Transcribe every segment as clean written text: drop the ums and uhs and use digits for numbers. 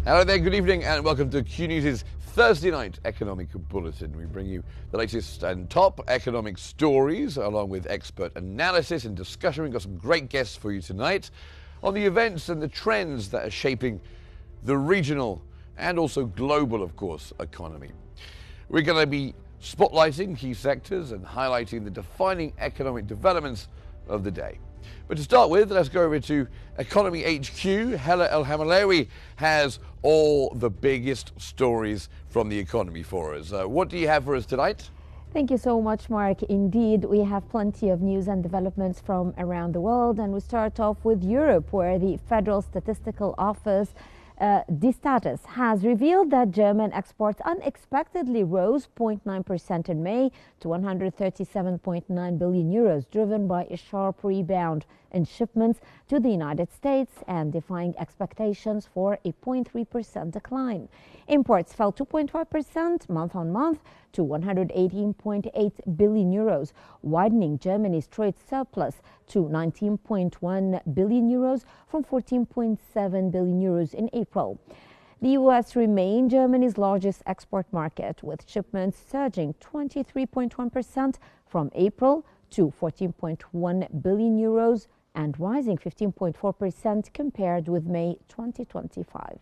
Hello there, good evening, and welcome to Qnews' Thursday night economic bulletin. We bring you the latest and top economic stories, along with expert analysis and discussion. We've got some great guests for you tonight on the events and the trends that are shaping the regional and also global, of course, economy. We're going to be spotlighting key sectors and highlighting the defining economic developments of the day. But to start with, let's go over to Economy HQ. Hella El Hamalawi has all the biggest stories from the economy for us. What do you have for us tonight? Thank you so much, Mark. Indeed, we have plenty of news and developments from around the world. And we start off with Europe, where the Federal Statistical Office Distatus has revealed that German exports unexpectedly rose 0.9% in May to 137.9 billion euros, driven by a sharp rebound in shipments to the United States and defying expectations for a 0.3% decline. Imports fell 2.5% month on month to 118.8 billion euros, widening Germany's trade surplus to 19.1 billion euros from 14.7 billion euros in April. The U.S. remained Germany's largest export market, with shipments surging 23.1% from April to 14.1 billion euros and rising 15.4% compared with May 2025.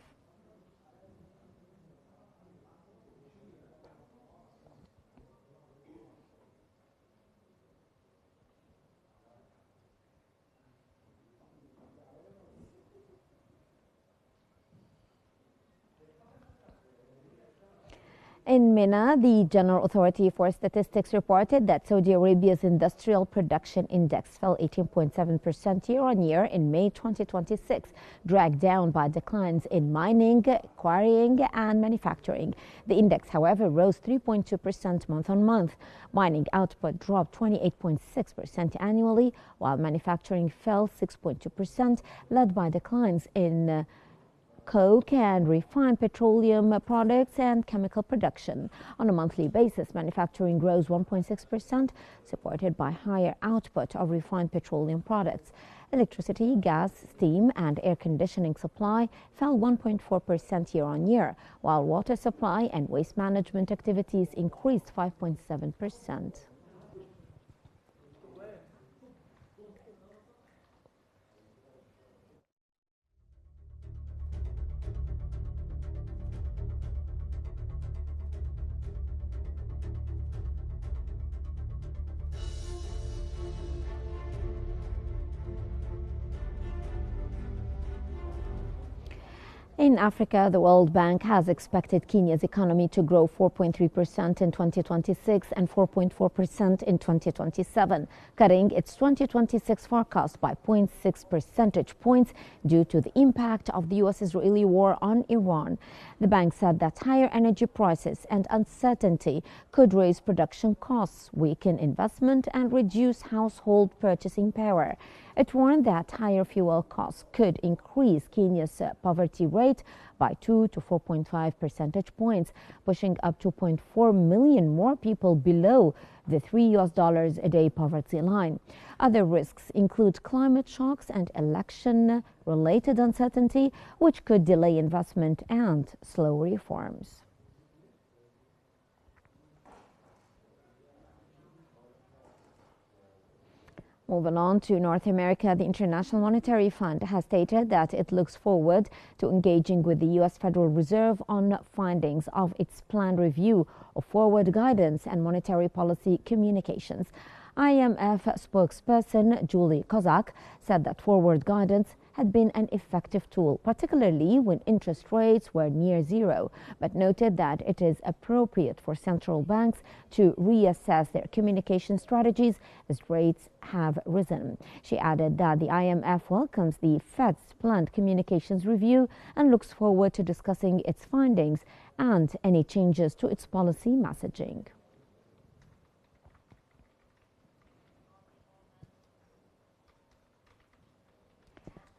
In MENA, the General Authority for Statistics reported that Saudi Arabia's industrial production index fell 18.7% year-on-year in May 2026, dragged down by declines in mining, quarrying and manufacturing. The index, however, rose 3.2% month-on-month. Mining output dropped 28.6% annually, while manufacturing fell 6.2%, led by declines in coke and refined petroleum products and chemical production. On a monthly basis, manufacturing rose 1.6%, supported by higher output of refined petroleum products. Electricity, gas, steam and air conditioning supply fell 1.4% year-on-year, while water supply and waste management activities increased 5.7%. In Africa, the World Bank has expected Kenya's economy to grow 4.3% in 2026 and 4.4% in 2027, cutting its 2026 forecast by 0.6 percentage points due to the impact of the U.S.-Israeli war on Iran. The bank said that higher energy prices and uncertainty could raise production costs, weaken investment and reduce household purchasing power. It warned that higher fuel costs could increase Kenya's poverty rate by 2 to 4.5 percentage points, pushing up 2.4 million more people below the $3 a day poverty line. Other risks include climate shocks and election-related uncertainty, which could delay investment and slow reforms. Moving on to North America, the International Monetary Fund has stated that it looks forward to engaging with the U.S. Federal Reserve on findings of its planned review of forward guidance and monetary policy communications. IMF spokesperson Julie Kozak said that forward guidance had been an effective tool, particularly when interest rates were near zero, but noted that it is appropriate for central banks to reassess their communication strategies as rates have risen. She added that the IMF welcomes the Fed's planned communications review and looks forward to discussing its findings and any changes to its policy messaging.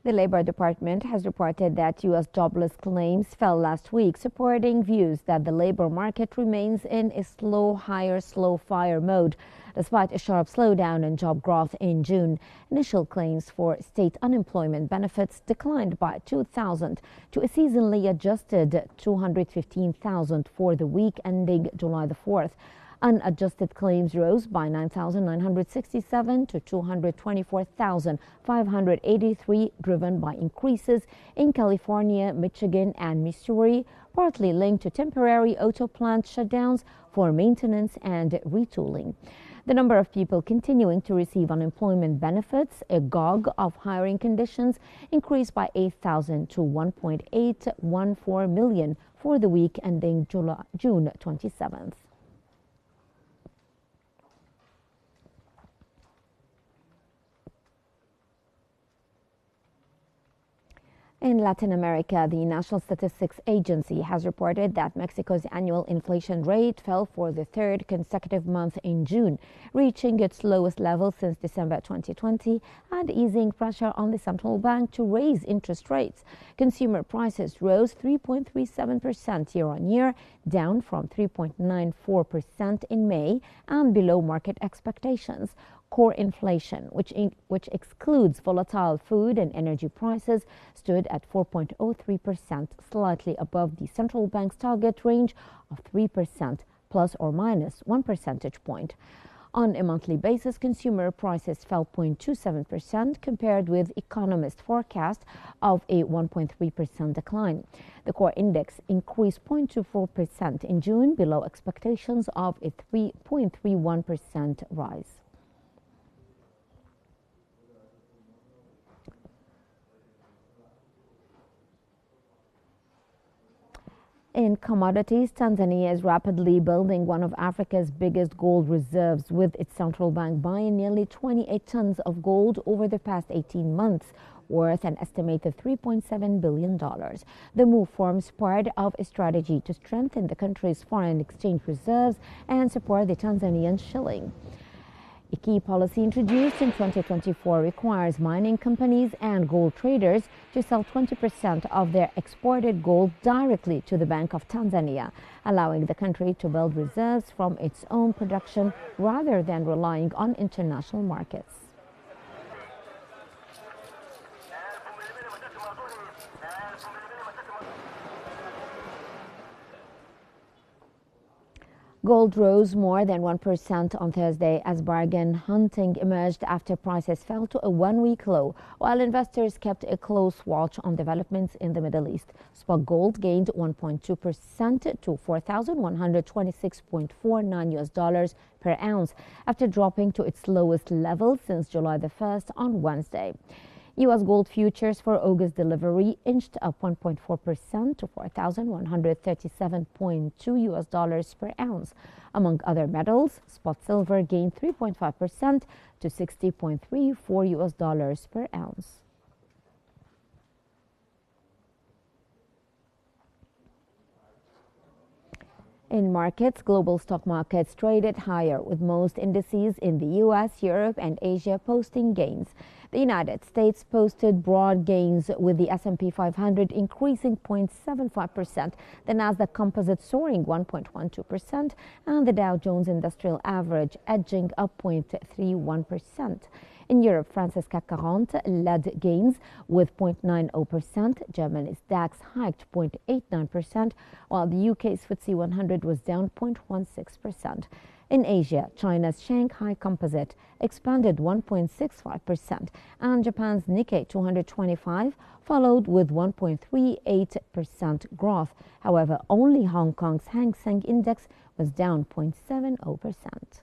The Labor Department has reported that U.S. jobless claims fell last week, supporting views that the labor market remains in a slow hire, slow fire mode. Despite a sharp slowdown in job growth in June, initial claims for state unemployment benefits declined by 2,000 to a seasonally adjusted 215,000 for the week ending July the 4th. Unadjusted claims rose by 9,967 to 224,583, driven by increases in California, Michigan, and Missouri, partly linked to temporary auto plant shutdowns for maintenance and retooling. The number of people continuing to receive unemployment benefits, a gog of hiring conditions, increased by 8,000 to 1.814 million for the week ending June 27th. In Latin America, the National Statistics Agency has reported that Mexico's annual inflation rate fell for the third consecutive month in June, reaching its lowest level since December 2020 and easing pressure on the central bank to raise interest rates. Consumer prices rose 3.37% year-on-year, down from 3.94% in May and below market expectations. Core inflation, which excludes volatile food and energy prices, stood at 4.03%, slightly above the central bank's target range of 3%, plus or minus 1 percentage point. On a monthly basis, consumer prices fell 0.27% compared with economist forecast of a 1.3% decline. The core index increased 0.24% in June, below expectations of a 3.31% rise. In commodities, Tanzania is rapidly building one of Africa's biggest gold reserves, with its central bank buying nearly 28 tons of gold over the past 18 months, worth an estimated $3.7 billion. The move forms part of a strategy to strengthen the country's foreign exchange reserves and support the Tanzanian shilling. A key policy introduced in 2024 requires mining companies and gold traders to sell 20% of their exported gold directly to the Bank of Tanzania, allowing the country to build reserves from its own production rather than relying on international markets. Gold rose more than 1% on Thursday as bargain hunting emerged after prices fell to a one-week low, while investors kept a close watch on developments in the Middle East. Spot gold gained 1.2% to $4,126.49 per ounce after dropping to its lowest level since July the 1st on Wednesday. U.S. gold futures for August delivery inched up 1.4% to $4,137.2 per ounce. Among other metals, spot silver gained 3.5% to $60.34 per ounce. In markets, global stock markets traded higher, with most indices in the U.S., Europe, and Asia posting gains. The United States posted broad gains, with the S&P 500 increasing 0.75%, the Nasdaq Composite soaring 1.12%, and the Dow Jones Industrial Average edging up 0.31%. In Europe, France's CAC 40 led gains with 0.90%. Germany's DAX hiked 0.89%, while the UK's FTSE 100 was down 0.16%. In Asia, China's Shanghai Composite expanded 1.65%, and Japan's Nikkei 225 followed with 1.38% growth. However, only Hong Kong's Hang Seng Index was down 0.70%.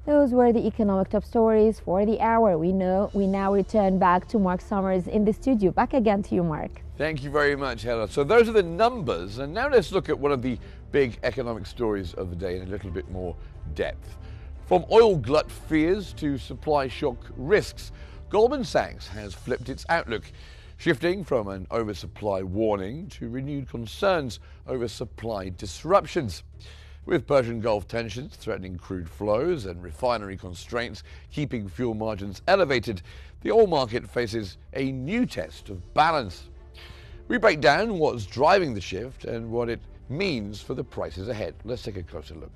Those were the economic top stories for the hour. We now return back to Mark Summers in the studio. Back again to you, Mark. Thank you very much, Helen. So those are the numbers, and now let's look at one of the big economic stories of the day in a little bit more depth. From oil glut fears to supply shock risks, Goldman Sachs has flipped its outlook, shifting from an oversupply warning to renewed concerns over supply disruptions. With Persian Gulf tensions threatening crude flows and refinery constraints keeping fuel margins elevated, the oil market faces a new test of balance. We break down what's driving the shift and what it means for the prices ahead. Let's take a closer look.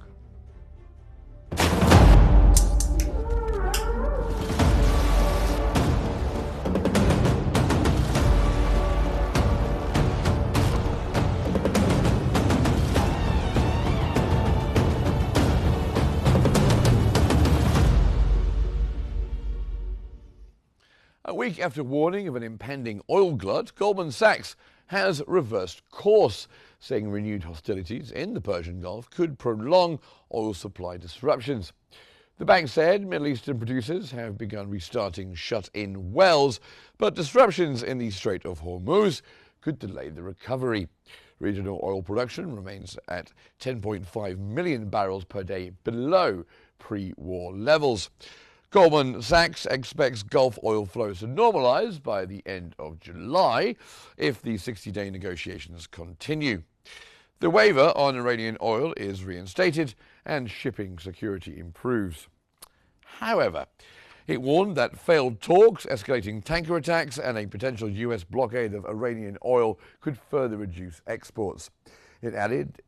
A week after warning of an impending oil glut, Goldman Sachs has reversed course, saying renewed hostilities in the Persian Gulf could prolong oil supply disruptions. The bank said Middle Eastern producers have begun restarting shut-in wells, but disruptions in the Strait of Hormuz could delay the recovery. Regional oil production remains at 10.5 million barrels per day below pre-war levels. Goldman Sachs expects Gulf oil flows to normalize by the end of July if the 60-day negotiations continue. The waiver on Iranian oil is reinstated and shipping security improves. However, it warned that failed talks, escalating tanker attacks, and a potential US blockade of Iranian oil could further reduce exports. It added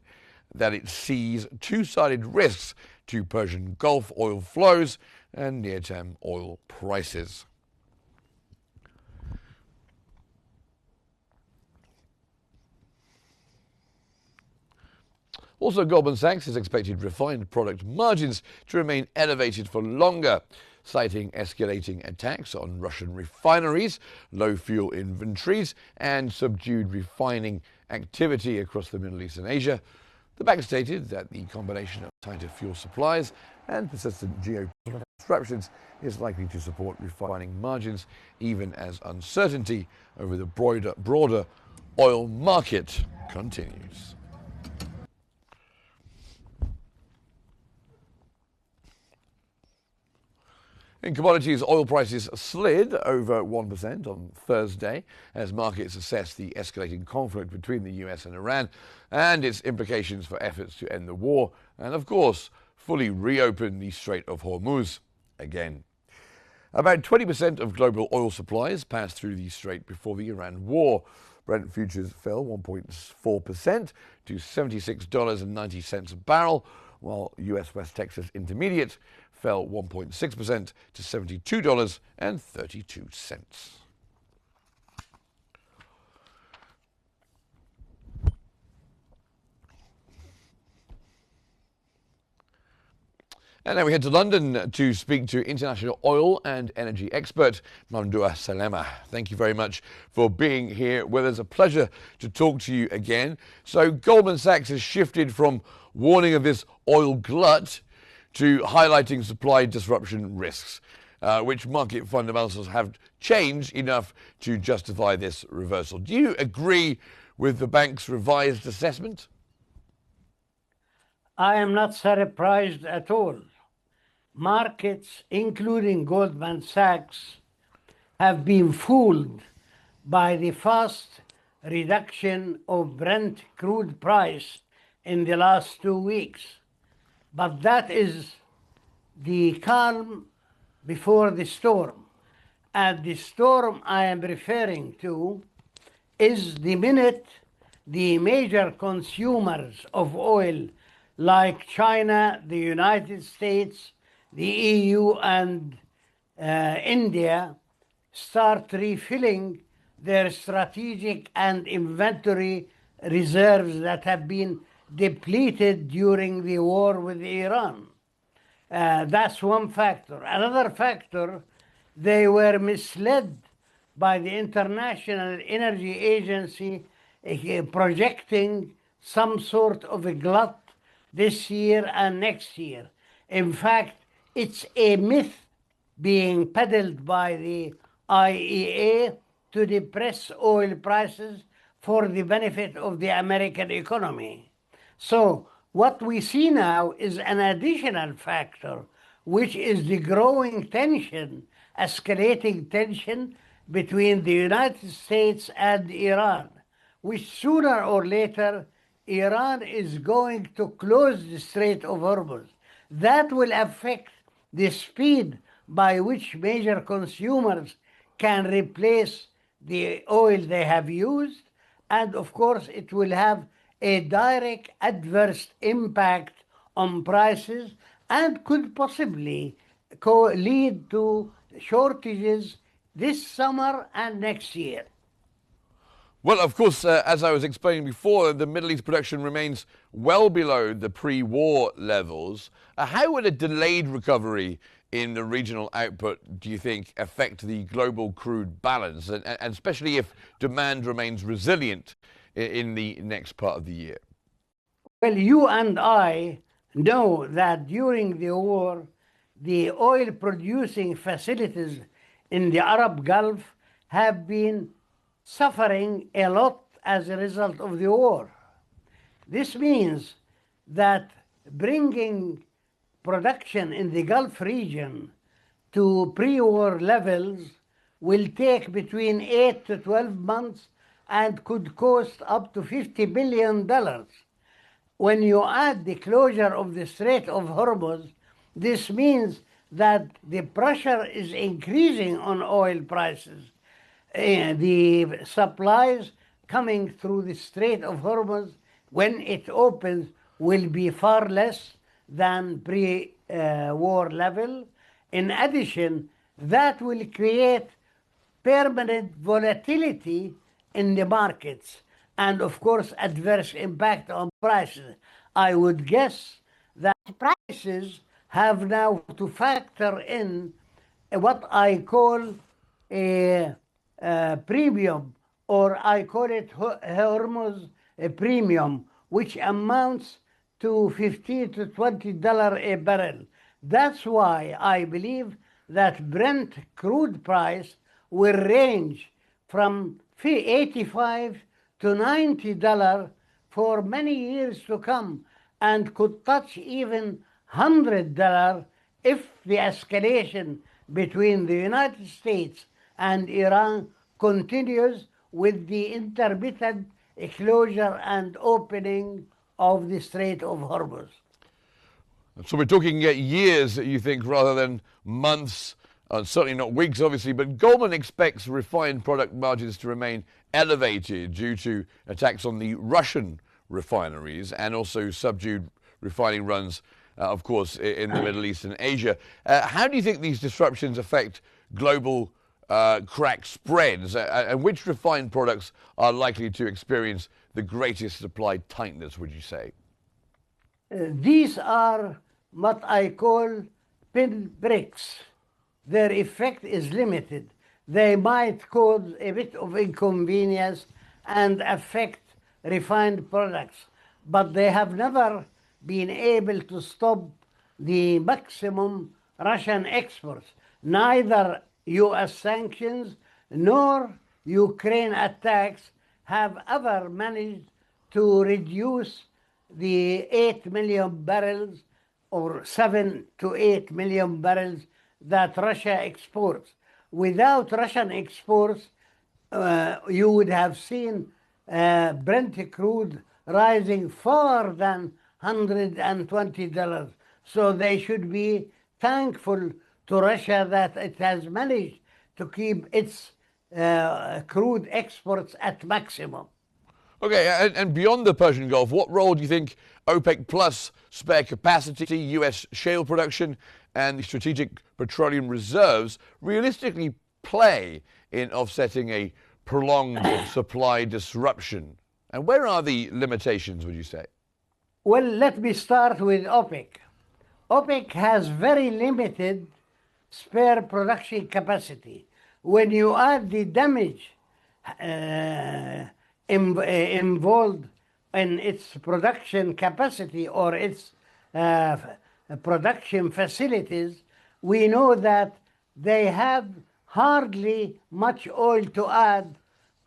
that it sees two-sided risks to Persian Gulf oil flows and near-term oil prices. Also, Goldman Sachs has expected refined product margins to remain elevated for longer, citing escalating attacks on Russian refineries, low fuel inventories, and subdued refining activity across the Middle East and Asia. The bank stated that the combination of tighter fuel supplies and persistent geopolitical disruptions is likely to support refining margins, even as uncertainty over the broader oil market continues. In commodities, oil prices slid over 1% on Thursday as markets assess the escalating conflict between the US and Iran and its implications for efforts to end the war and, of course, fully reopen the Strait of Hormuz again. About 20% of global oil supplies passed through the strait before the Iran war. Brent futures fell 1.4% to $76.90 a barrel, while US West Texas Intermediate fell 1.6% to $72.32. And now we head to London to speak to international oil and energy expert Mamdouh Salema. Thank you very much for being here with us. A pleasure to talk to you again. So Goldman Sachs has shifted from warning of this oil glut to highlighting supply disruption risks, which market fundamentals have changed enough to justify this reversal. Do you agree with the bank's revised assessment? I am not surprised at all. Markets, including Goldman Sachs, have been fooled by the fast reduction of Brent crude price in the last 2 weeks. But that is the calm before the storm. And the storm I am referring to is the minute the major consumers of oil like China, the United States, the EU, and India start refilling their strategic and inventory reserves that have been depleted during the war with Iran. That's one factor. Another factor, they were misled by the International Energy Agency projecting some sort of a glut this year and next year. In fact, it's a myth being peddled by the IEA to depress oil prices for the benefit of the American economy. So what we see now is an additional factor, which is the growing tension, escalating tension between the United States and Iran, which sooner or later Iran is going to close the Strait of Hormuz. That will affect the speed by which major consumers can replace the oil they have used. And of course, it will have a direct adverse impact on prices and could possibly lead to shortages this summer and next year. Well, of course, as I was explaining before, the Middle East production remains well below the pre-war levels. How would a delayed recovery in the regional output, do you think, affect the global crude balance, and especially if demand remains resilient in the next part of the year? Well, you and I know that during the war, the oil-producing facilities in the Arab Gulf have been suffering a lot as a result of the war. This means that bringing production in the Gulf region to pre-war levels will take between 8 to 12 months and could cost up to $50 billion. When you add the closure of the Strait of Hormuz, this means that the pressure is increasing on oil prices. The supplies coming through the Strait of Hormuz, when it opens, will be far less than pre-war level. In addition, that will create permanent volatility in the markets and, of course, adverse impact on prices. I would guess that prices have now to factor in what I call a premium, or I call it Hormuz premium, which amounts to $15 to $20 a barrel. That's why I believe that Brent crude price will range from $85 to $90 for many years to come, and could touch even $100 if the escalation between the United States and Iran continues with the intermittent closure and opening of the Strait of Hormuz. So we're talking years, you think, rather than months, certainly not weeks, obviously, but Goldman expects refined product margins to remain elevated due to attacks on the Russian refineries and also subdued refining runs, of course, in the Middle East and Asia. How do you think these disruptions affect global crack spreads, and which refined products are likely to experience the greatest supply tightness, would you say? These are what I call pinpricks. Their effect is limited. They might cause a bit of inconvenience and affect refined products, but they have never been able to stop the maximum Russian exports. Neither US sanctions nor Ukraine attacks have ever managed to reduce the 8 million barrels or 7 to 8 million barrels that Russia exports. Without Russian exports, you would have seen Brent crude rising far than $120. So they should be thankful to Russia that it has managed to keep its crude exports at maximum. Okay, and beyond the Persian Gulf, what role do you think OPEC Plus spare capacity, US shale production, and the strategic petroleum reserves realistically play in offsetting a prolonged supply disruption? And where are the limitations, would you say? Well, let me start with OPEC. OPEC has very limited spare production capacity. When you add the damage involved in its production capacity or its production facilities, we know that they have hardly much oil to add,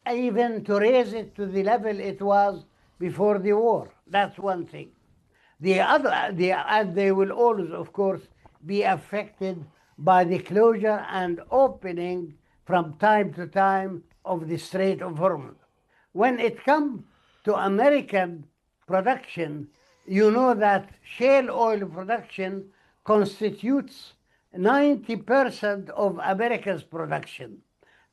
even to raise it to the level it was before the war. That's one thing. And they will always, of course, be affected by the closure and opening from time to time of the Strait of Hormuz. When it comes to American production, you know that shale oil production constitutes 90% of America's production.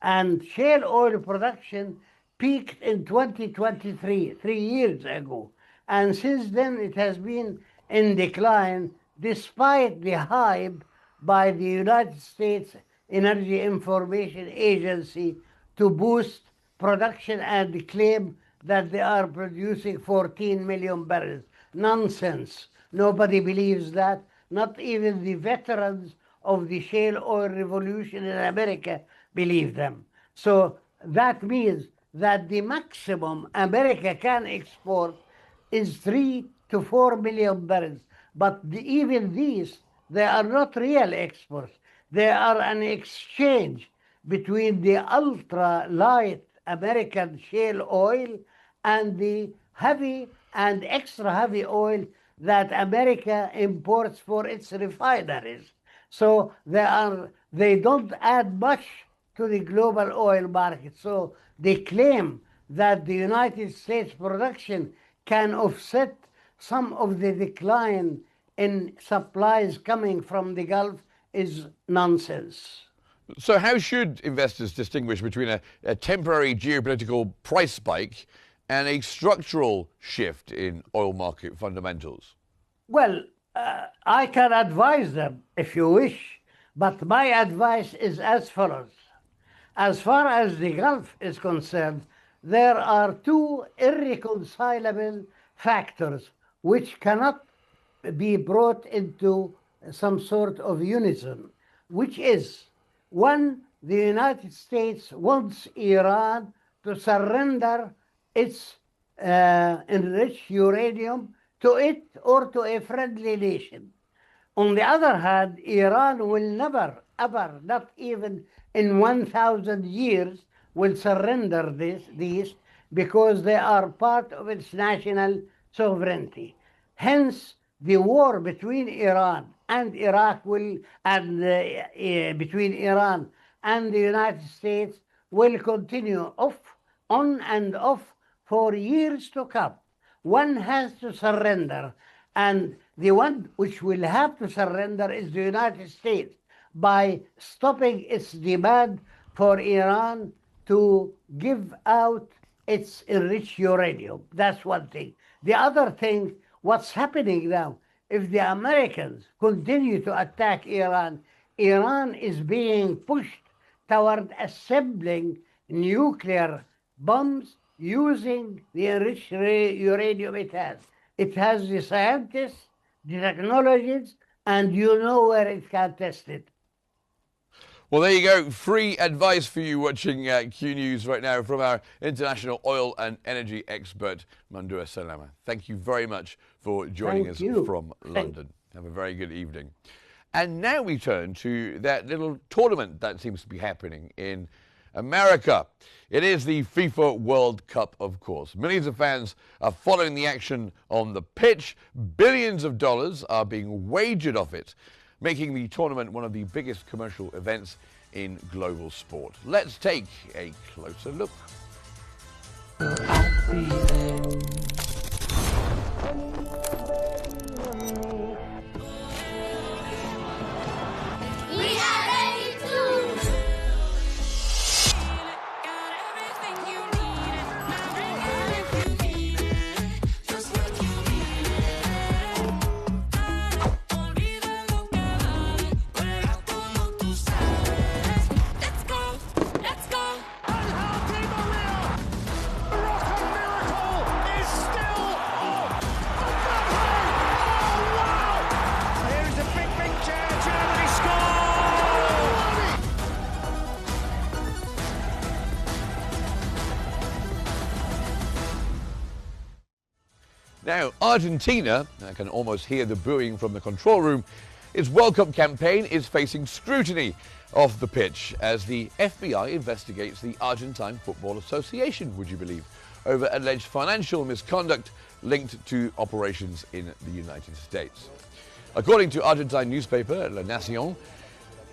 And shale oil production peaked in 2023, 3 years ago. And since then, it has been in decline despite the hype by the United States Energy Information Agency to boost production and claim that they are producing 14 million barrels. Nonsense. Nobody believes that. Not even the veterans of the shale oil revolution in America believe them. So that means that the maximum America can export is 3 to 4 million barrels. But even these, they are not real exports. They are an exchange between the ultra-light American shale oil and the heavy and extra heavy oil that America imports for its refineries. So they don't add much to the global oil market. So they claim that the United States production can offset some of the decline in supplies coming from the Gulf is nonsense. So how should investors distinguish between a temporary geopolitical price spike and a structural shift in oil market fundamentals? Well, I can advise them if you wish, but my advice is as follows. As far as the Gulf is concerned, there are two irreconcilable factors which cannot be brought into some sort of unison, which is, one, the United States wants Iran to surrender its enriched uranium to it or to a friendly nation. On the other hand, Iran will never, ever, not even in 1,000 years, will surrender these because they are part of its national sovereignty. Hence, the war between Iran and Iraq between Iran and the United States will continue on and off for years to come. One has to surrender, and the one which will have to surrender is the United States by stopping its demand for Iran to give out its enriched uranium. That's one thing. The other thing, what's happening now, if the Americans continue to attack Iran, Iran is being pushed toward assembling nuclear bombs using the enriched uranium it has. It has the scientists, the technologies, and you know where it can test it. Well, there you go. Free advice for you watching Q News right now from our international oil and energy expert, Mandua Salama. Thank you very much for joining us from London. Have a very good evening. And now we turn to that little tournament that seems to be happening in America. It is the FIFA World Cup, of course. Millions of fans are following the action on the pitch. Billions of dollars are being wagered off it, making the tournament one of the biggest commercial events in global sport. Let's take a closer look. Now, Argentina, I can almost hear the booing from the control room, its World Cup campaign is facing scrutiny off the pitch as the FBI investigates the Argentine Football Association, would you believe, over alleged financial misconduct linked to operations in the United States. According to Argentine newspaper La Nación,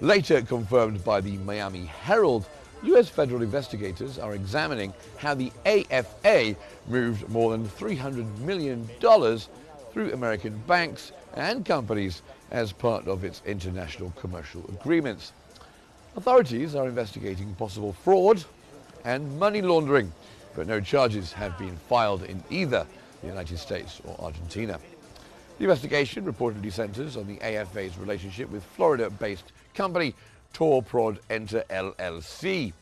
later confirmed by the Miami Herald, US federal investigators are examining how the AFA moved more than $300 million through American banks and companies as part of its international commercial agreements. Authorities are investigating possible fraud and money laundering, but no charges have been filed in either the United States or Argentina. The investigation reportedly centers on the AFA's relationship with Florida-based company Prod Enter LLC,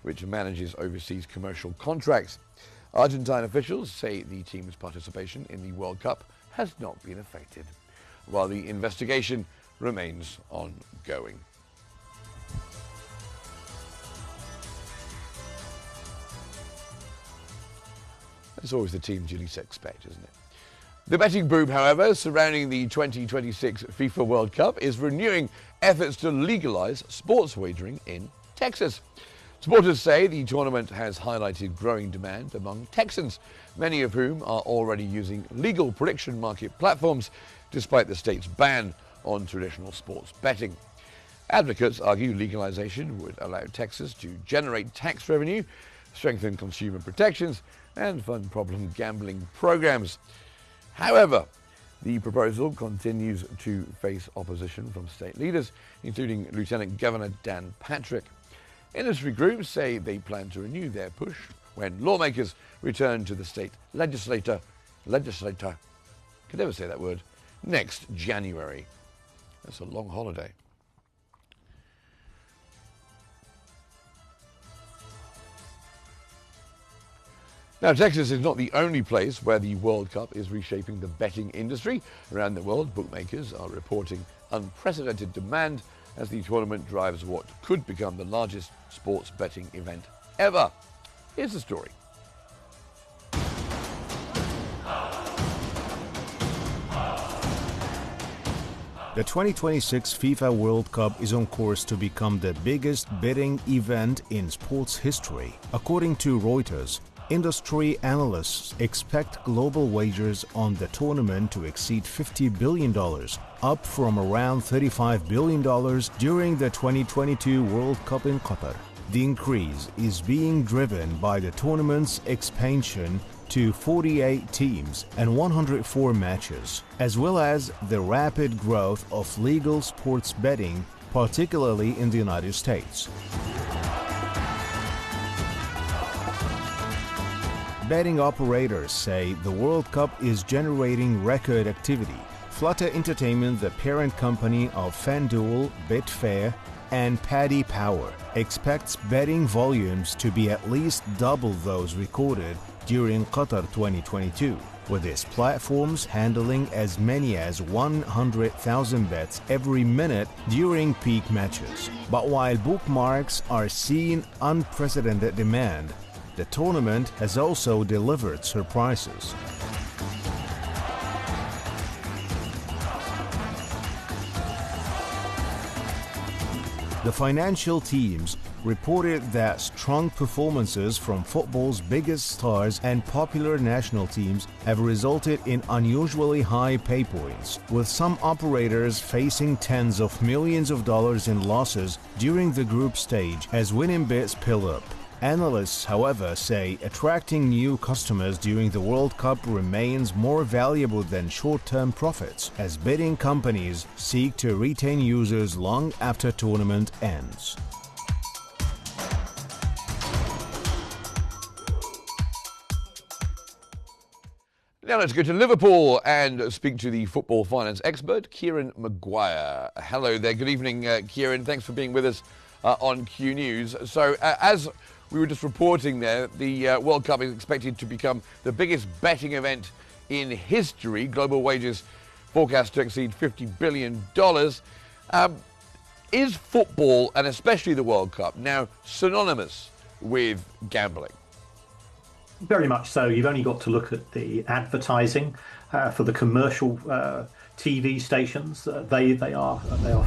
which manages overseas commercial contracts. Argentine officials say the team's participation in the World Cup has not been affected, while the investigation remains ongoing. That's always the teams you least expect, isn't it? The betting boom, however, surrounding the 2026 FIFA World Cup is renewing efforts to legalize sports wagering in Texas. Supporters say the tournament has highlighted growing demand among Texans, many of whom are already using legal prediction market platforms, despite the state's ban on traditional sports betting. Advocates argue legalization would allow Texas to generate tax revenue, strengthen consumer protections, and fund problem gambling programs. However, the proposal continues to face opposition from state leaders, including Lieutenant Governor Dan Patrick. Industry groups say they plan to renew their push when lawmakers return to the state legislature, can never say that word, next January. That's a long holiday. Now, Texas is not the only place where the World Cup is reshaping the betting industry. Around the world, bookmakers are reporting unprecedented demand as the tournament drives what could become the largest sports betting event ever. Here's the story. The 2026 FIFA World Cup is on course to become the biggest betting event in sports history. According to Reuters, industry analysts expect global wagers on the tournament to exceed $50 billion, up from around $35 billion during the 2022 World Cup in Qatar. The increase is being driven by the tournament's expansion to 48 teams and 104 matches, as well as the rapid growth of legal sports betting, particularly in the United States. Betting operators say the World Cup is generating record activity. Flutter Entertainment, the parent company of FanDuel, Betfair, and Paddy Power, expects betting volumes to be at least double those recorded during Qatar 2022, with its platforms handling as many as 100,000 bets every minute during peak matches. But while bookmarks are seeing unprecedented demand, the tournament has also delivered surprises. The financial teams reported that strong performances from football's biggest stars and popular national teams have resulted in unusually high pay points, with some operators facing tens of millions of dollars in losses during the group stage as winning bids pile up. Analysts, however, say attracting new customers during the World Cup remains more valuable than short-term profits, as betting companies seek to retain users long after tournament ends. Now let's go to Liverpool and speak to the football finance expert, Kieran Maguire. Hello there. Good evening, Kieran. Thanks for being with us on Q News. So, as we were just reporting there, the World Cup is expected to become the biggest betting event in history. Global wagers forecast to exceed $50 billion. Is football, and especially the World Cup, now synonymous with gambling? Very much so. You've only got to look at the advertising for the commercial TV stations. They are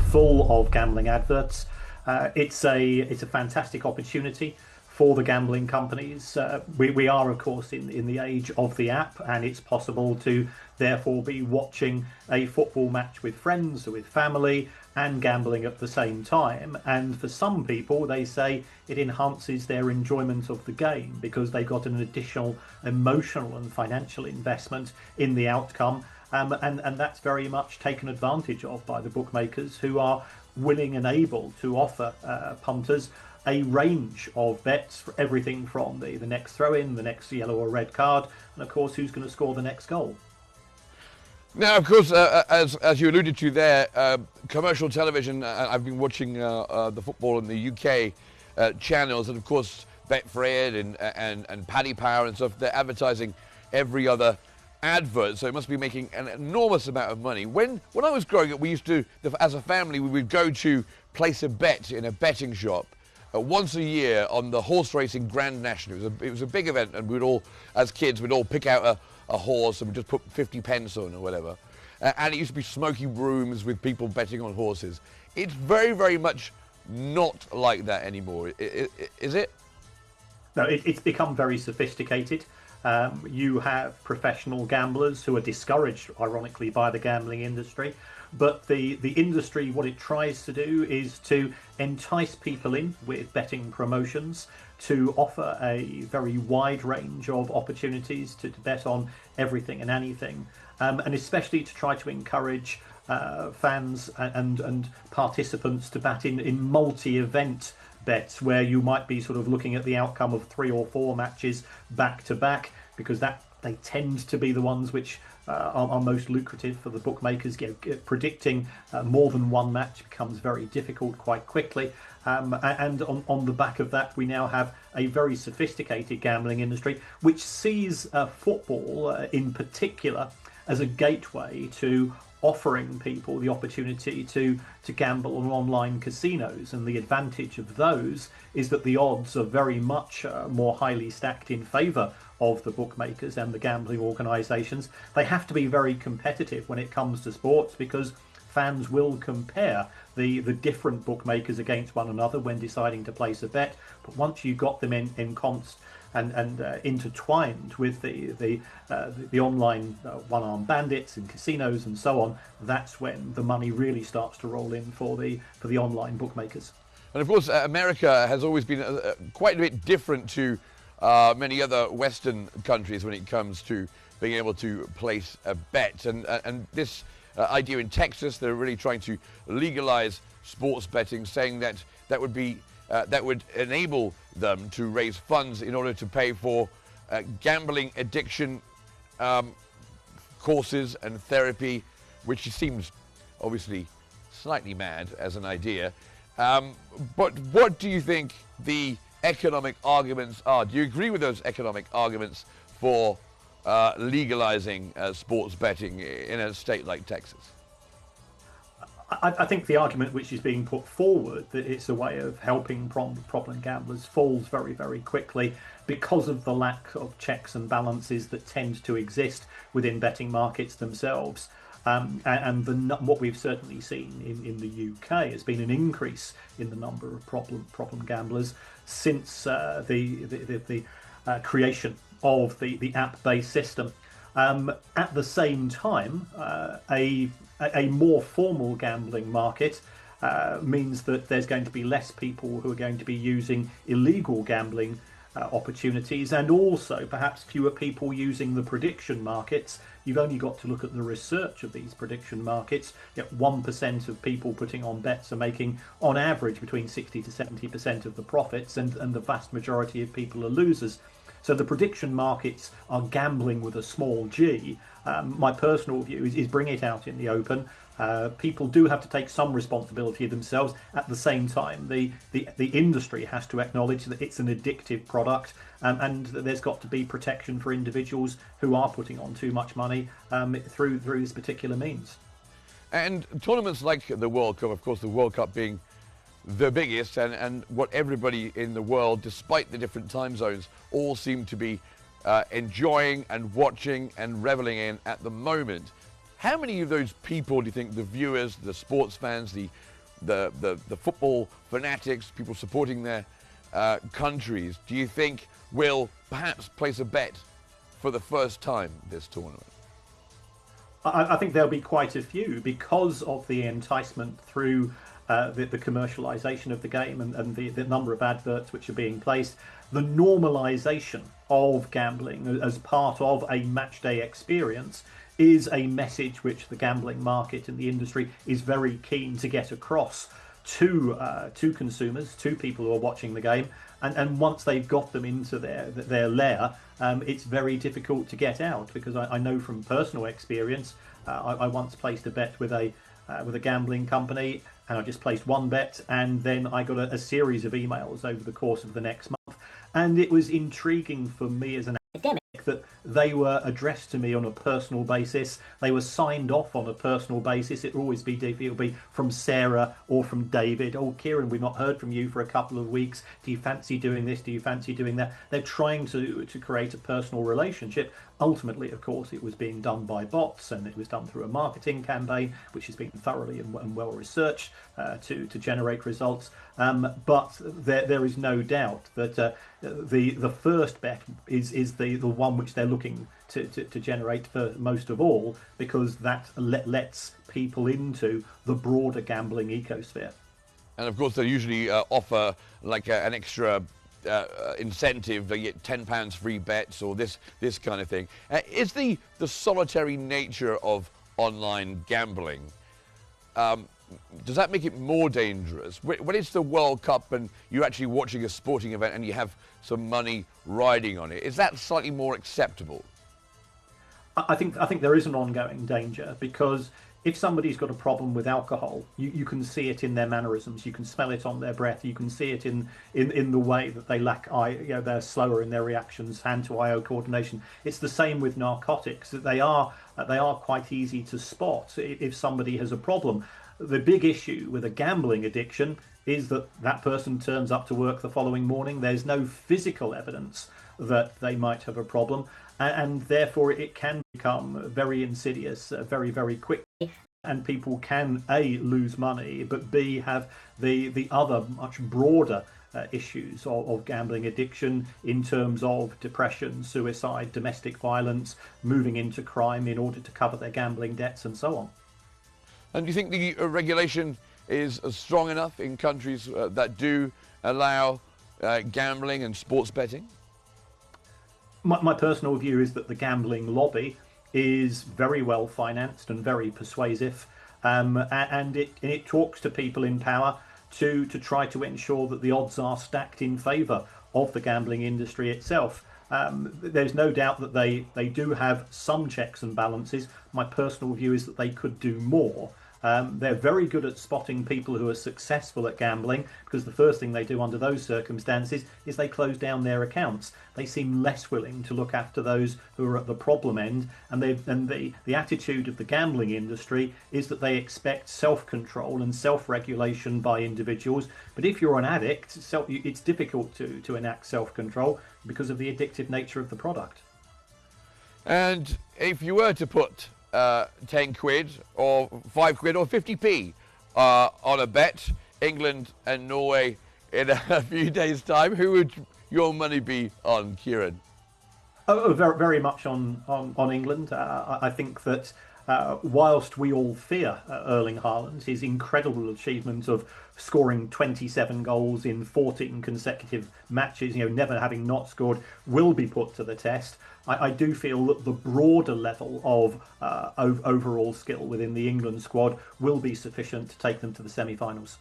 full of gambling adverts. It's a fantastic opportunity for the gambling companies. We are, of course, in the age of the app, and it's possible to therefore be watching a football match with friends or with family and gambling at the same time. And for some people, they say it enhances their enjoyment of the game because they've got an additional emotional and financial investment in the outcome. And that's very much taken advantage of by the bookmakers, who are willing and able to offer punters a range of bets, for everything from the next throw-in, the next yellow or red card, and of course who's going to score the next goal. Now, of course, as you alluded to there, commercial television, I've been watching the football in the UK channels, and of course Betfred and Paddy Power and stuff, they're advertising every other advert, so it must be making an enormous amount of money. When I was growing up, we used to, as a family, we would go to place a bet in a betting shop once a year on the horse racing Grand National. It was a big event, and we'd all, as kids, we'd all pick out a horse and we'd just put 50 pence on or whatever. And it used to be smoky rooms with people betting on horses. It's very, very much not like that anymore, is it? No, it's become very sophisticated. You have professional gamblers who are discouraged, ironically, by the gambling industry. But the industry, what it tries to do is to entice people in with betting promotions, to offer a very wide range of opportunities to bet on everything and anything, and especially to try to encourage fans and participants to bet in multi-event bets, where you might be sort of looking at the outcome of 3 or 4 matches back to back, because they tend to be the ones which are most lucrative for the bookmakers. Predicting more than one match becomes very difficult quite quickly, and on the back of that, we now have a very sophisticated gambling industry which sees football in particular as a gateway to offering people the opportunity to gamble on online casinos. And the advantage of those is that the odds are very much more highly stacked in favour of the bookmakers and the gambling organisations. They have to be very competitive when it comes to sports, because fans will compare the different bookmakers against one another when deciding to place a bet. But once you've got them encompassed and intertwined with the online one-armed bandits and casinos and so on, that's when the money really starts to roll in for the online bookmakers. And of course, America has always been quite a bit different to many other Western countries when it comes to being able to place a bet. And this idea in Texas, they're really trying to legalize sports betting, saying that that would enable them to raise funds in order to pay for gambling addiction courses and therapy, which seems obviously slightly mad as an idea. But what do you think the economic arguments are? Do you agree with those economic arguments for legalizing sports betting in a state like Texas? I think the argument which is being put forward, that it's a way of helping problem gamblers, falls very, very quickly, because of the lack of checks and balances that tend to exist within betting markets themselves. And what we've certainly seen in the UK has been an increase in the number of problem gamblers since the creation of the app-based system. At the same time, a more formal gambling market means that there's going to be less people who are going to be using illegal gambling opportunities, and also perhaps fewer people using the prediction markets. You've only got to look at the research of these prediction markets. 1% of people putting on bets are making, on average, between 60 to 70% of the profits, and the vast majority of people are losers. So the prediction markets are gambling with a small g. My personal view is bring it out in the open. People do have to take some responsibility themselves. At the same time, the industry has to acknowledge that it's an addictive product, and that there's got to be protection for individuals who are putting on too much money through this particular means. And tournaments like the World Cup, of course, the World Cup being the biggest, and what everybody in the world, despite the different time zones, all seem to be enjoying and watching and reveling in at the moment. How many of those people do you think, the viewers, the sports fans, the football fanatics, people supporting their countries do you think will perhaps place a bet for the first time this tournament? I think there'll be quite a few because of the enticement through the commercialization of the game and the number of adverts which are being placed, the normalization of gambling as part of a match day experience is a message which the gambling market and the industry is very keen to get across to consumers, to people who are watching the game. And once they've got them into their lair, it's very difficult to get out, because I know from personal experience, I once placed a bet with a gambling company, and I just placed one bet, and then I got a series of emails over the course of the next month, and it was intriguing for me as an academic that they were addressed to me on a personal basis. They were signed off on a personal basis. It'll be from Sarah or from David. Oh, Kieran, we've not heard from you for a couple of weeks. Do you fancy doing this? Do you fancy doing that? They're trying to create a personal relationship. Ultimately, of course, it was being done by bots, and it was done through a marketing campaign, which has been thoroughly and well researched to generate results. But there is no doubt that the first bet is the one which they're looking to generate for most of all, because that lets people into the broader gambling ecosphere. And of course, they usually offer like an extra incentive. They get £10 free bets or this kind of thing. Is the solitary nature of online gambling, does that make it more dangerous? When it's the World Cup and you're actually watching a sporting event and you have some money riding on it, is that slightly more acceptable? I think there is an ongoing danger, because if somebody's got a problem with alcohol, you can see it in their mannerisms, you can smell it on their breath, you can see it in the way that they lack they're slower in their reactions, hand-to-eye coordination. It's the same with narcotics. They are quite easy to spot if somebody has a problem. The big issue with a gambling addiction is that person turns up to work the following morning. There's no physical evidence that they might have a problem, and therefore it can become very insidious very, very quickly, and people can A, lose money, but B, have the other much broader issues of gambling addiction in terms of depression, suicide, domestic violence, moving into crime in order to cover their gambling debts, and so on. And do you think the regulation is strong enough in countries that do allow gambling and sports betting? My personal view is that the gambling lobby is very well financed and very persuasive, and it talks to people in power to try to ensure that the odds are stacked in favour of the gambling industry itself. There's no doubt that they do have some checks and balances. My personal view is that they could do more. They're very good at spotting people who are successful at gambling, because the first thing they do under those circumstances is they close down their accounts. They seem less willing to look after those who are at the problem end, and the attitude of the gambling industry is that they expect self-control and self-regulation by individuals. But if you're an addict, it's difficult to enact self-control because of the addictive nature of the product. And if you were to put 10 quid or 5 quid or 50p on a bet, England and Norway in a few days' time, who would your money be on, Kieran? Oh, very, very much on England. I think that whilst we all fear Erling Haaland, his incredible achievement of scoring 27 goals in 14 consecutive matches, never having not scored, will be put to the test. I do feel that the broader level of overall skill within the England squad will be sufficient to take them to the semi-finals.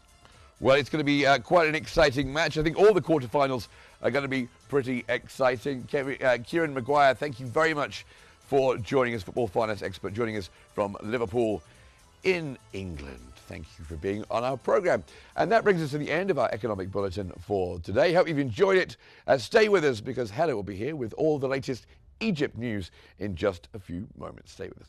Well, it's going to be quite an exciting match. I think all the quarterfinals are going to be pretty exciting. Kieran Maguire, thank you very much for joining us, football finance expert, joining us from Liverpool in England. Thank you for being on our programme. And that brings us to the end of our economic bulletin for today. Hope you've enjoyed it. Stay with us, because Helen will be here with all the latest Egypt news in just a few moments. Stay with us.